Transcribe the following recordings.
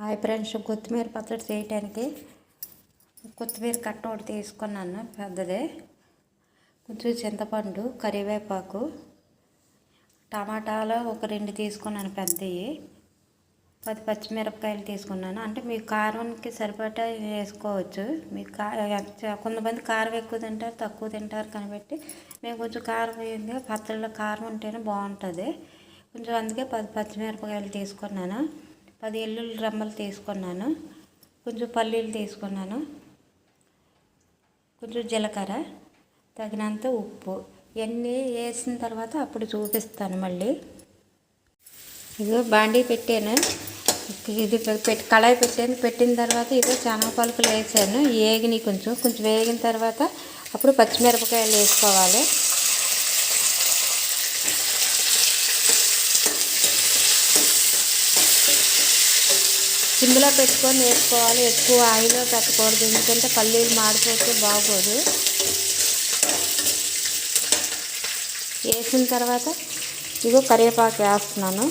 Hi friends, కొత్తిమీర పచ్చడి చేయడానికి కొత్తిమీర కట్ట ఒకటి తీసుకున్నాను పెద్దదే, కొంచెం చింతపండు, కరివేపాకు, టమాటాలు ఒక 2 తీసుకున్నాను పెద్దవి, 10 పచ్చిమిరపకాయలు తీసుకున్నాను. అంటే మీ కారానికి సరిపడా వేసుకోవచ్చు. మీకు కొంతమంది కారం ఎక్కువ తింటారు, తక్కువ తింటారు కాబట్టి మేము కొంచెం కారం వేయంగా పచ్చళ్ళలో కారం ఉంటేనే బాగుంటుంది కొంచెం, అందుకే 10 పచ్చిమిరపకాయలు తీసుకున్నాను. 10 ఎల్లుల్లి రెమ్మలు తీసుకున్నాను. కొంచెం పల్లీలు తీసుకున్నాను. కొంచెం జీలకర్ర, తగినంత ఉప్పు. ఇవన్నీ వేసిన తర్వాత అప్పుడు చూపిస్తాను మళ్ళీ. ఇదిగో బాండీ పెట్టాను, ఇది కళాయి పెట్టిన తర్వాత ఇదిగో శనగపలుకులు వేసాను. వేగిని కొంచెం వేగిన తర్వాత అప్పుడు పచ్చిమిరపకాయలు వేసుకోవాలి. సిమ్లో పెట్టుకొని వేసుకోవాలి, ఎక్కువ ఆయిల్లో పెట్టకూడదు, ఎందుకంటే పల్లీలు మాడిపోతే బాగోదు. వేసిన తర్వాత ఇదిగో కరివేపాకు వేస్తున్నాను.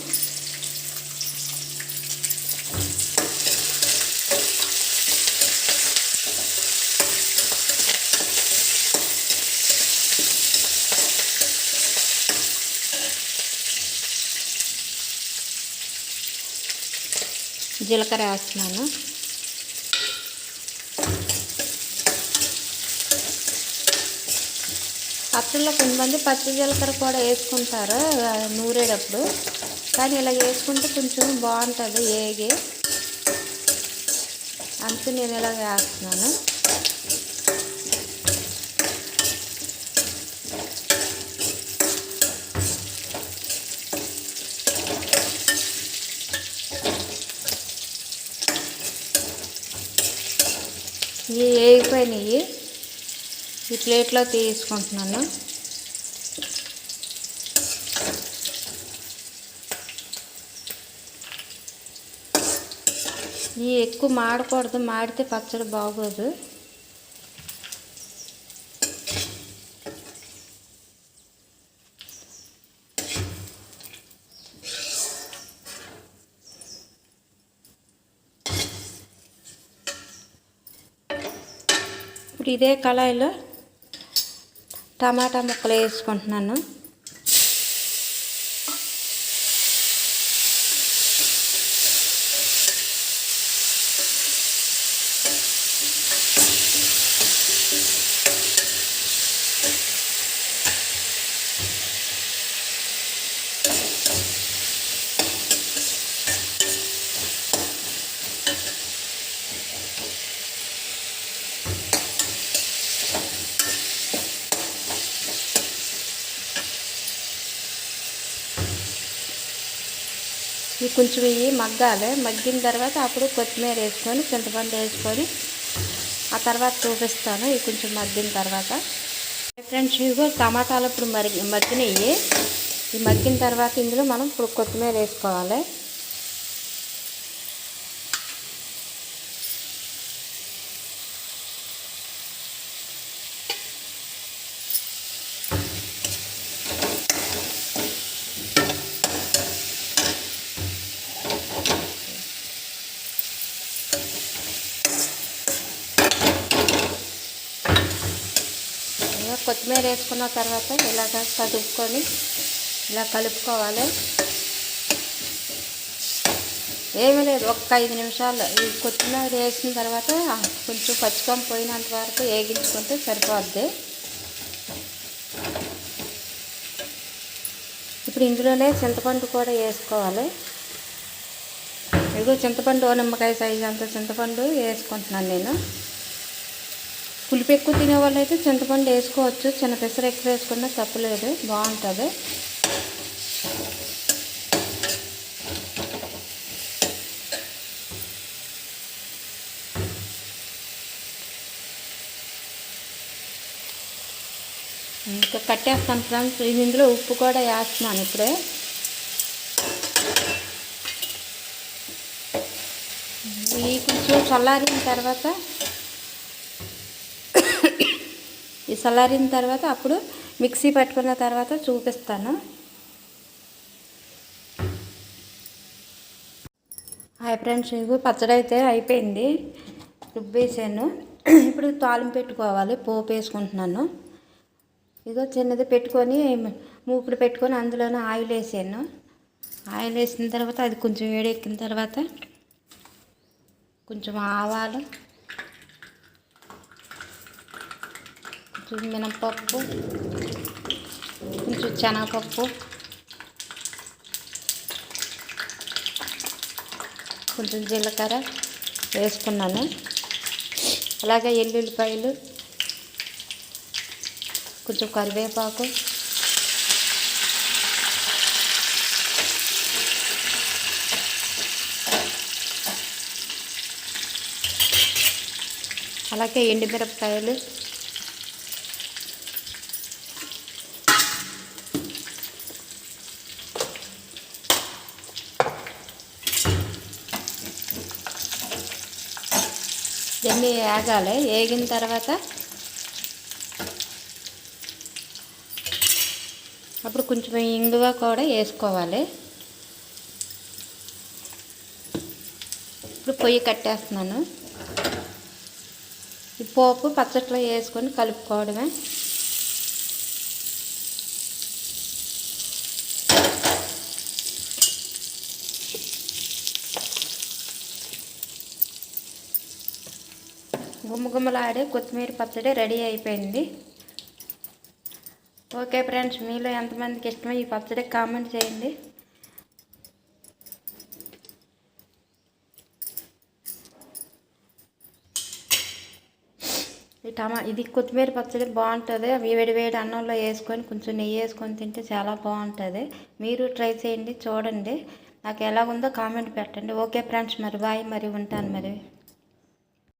జీలకర్ర వేస్తున్నాను. పచ్చళ్ళలో కొంతమంది పచ్చి జీలకర్ర కూడా వేసుకుంటారు నూరేటప్పుడు, కానీ ఇలా వేసుకుంటే కొంచెం బాగుంటుంది ఏగి, అందుకే నేను ఇలా వేస్తున్నాను. ఇవి వేగిపోయినాయి, ఈ ప్లేట్లో తీసుకుంటున్నాను. ఇవి ఎక్కువ మాడకూడదు, మాడితే పచ్చడి బాగోదు. ఇప్పుడు ఇదే కళాయిలో టమాటా ముక్కలు వేసుకుంటున్నాను. ఇవి కొంచెం ఇవి మగ్గాలి, మగ్గిన తర్వాత అప్పుడు కొత్తిమీర వేసుకొని చింతపండు వేసుకొని ఆ తర్వాత చూపిస్తాను. ఇవి కొంచెం మగ్గిన తర్వాత. ఫ్రెండ్స్, ఇదిగో టమాటాలు ఇప్పుడు మగ్గినవి. ఇవి మగ్గిన తర్వాత ఇందులో మనం ఇప్పుడు కొత్తిమీర వేసుకోవాలి. కొత్తిమీర వేసుకున్న తర్వాత ఇలాగ కదుపుకొని ఇలా కలుపుకోవాలి. ఏమీ లేదు, ఒక్క 5 నిమిషాలు ఈ కొత్తిమీర వేసిన తర్వాత కొంచెం పచ్చికం పోయినంత వరకు వేగించుకుంటే సరిపోద్ది. ఇప్పుడు ఇందులోనే చింతపండు కూడా వేసుకోవాలి. ఇదిగో చింతపండు నిమ్మకాయ సైజు అంత చింతపండు వేసుకుంటున్నాను నేను. పులుపు ఎక్కువ తినే వాళ్ళు అయితే చింతపండు వేసుకోవచ్చు, చిన్న పెసర ఎక్కువ వేసుకున్నా తప్పులేదు, బాగుంటుంది. ఇంకా కట్టేస్తాను ఫ్రెండ్స్. ఇందులో ఉప్పు కూడా వేస్తున్నాను ఇప్పుడే. ఈ కొంచెం చల్లారిన తర్వాత అప్పుడు మిక్సీ పట్టుకున్న తర్వాత చూపిస్తాను. హాయ్ ఫ్రెండ్స్, ఇదిగో పచ్చడి అయితే అయిపోయింది. రుబ్బేసాను. ఇప్పుడు తాలింపు పెట్టుకోవాలి. పోపు వేసుకుంటున్నాను. ఇదిగో చిన్నది పెట్టుకొని మూకుడు పెట్టుకొని అందులోనే ఆయిల్ వేసాను. ఆయిల్ వేసిన తర్వాత అది కొంచెం వేడెక్కిన తర్వాత కొంచెం ఆవాలు, కొంచెం మినపప్పు, కొంచెం శనగపప్పు, కొంచెం జీలకర్ర వేసుకున్నాను. అలాగే ఎల్లుల్లిపాయలు, కొంచెం కరివేపాకు, అలాగే ఎండుమిరపకాయలు, ఇవన్నీ వేగాలి. వేగిన తర్వాత అప్పుడు కొంచెం ఇంగువ కూడా వేసుకోవాలి. ఇప్పుడు పొయ్యి కట్టేస్తున్నాను. ఈ పోపు పచ్చట్లో వేసుకొని కలుపుకోవడమే. గుమ్మగుమ్మలాడే కొత్తిమీర పచ్చడి రెడీ అయిపోయింది. ఓకే ఫ్రెండ్స్, మీలో ఎంతమందికి ఇష్టమో ఈ పచ్చడి కామెంట్ చేయండి. ఇది కొత్తిమీర పచ్చడి బాగుంటుంది. వేడి వేడి అన్నంలో వేసుకొని కొంచెం నెయ్యి వేసుకొని తింటే చాలా బాగుంటుంది. మీరు ట్రై చేయండి, చూడండి. నాకు ఎలా ఉందో కామెంట్ పెట్టండి. ఓకే ఫ్రెండ్స్, మరి బాయ్, మరి ఉంటాను మరి.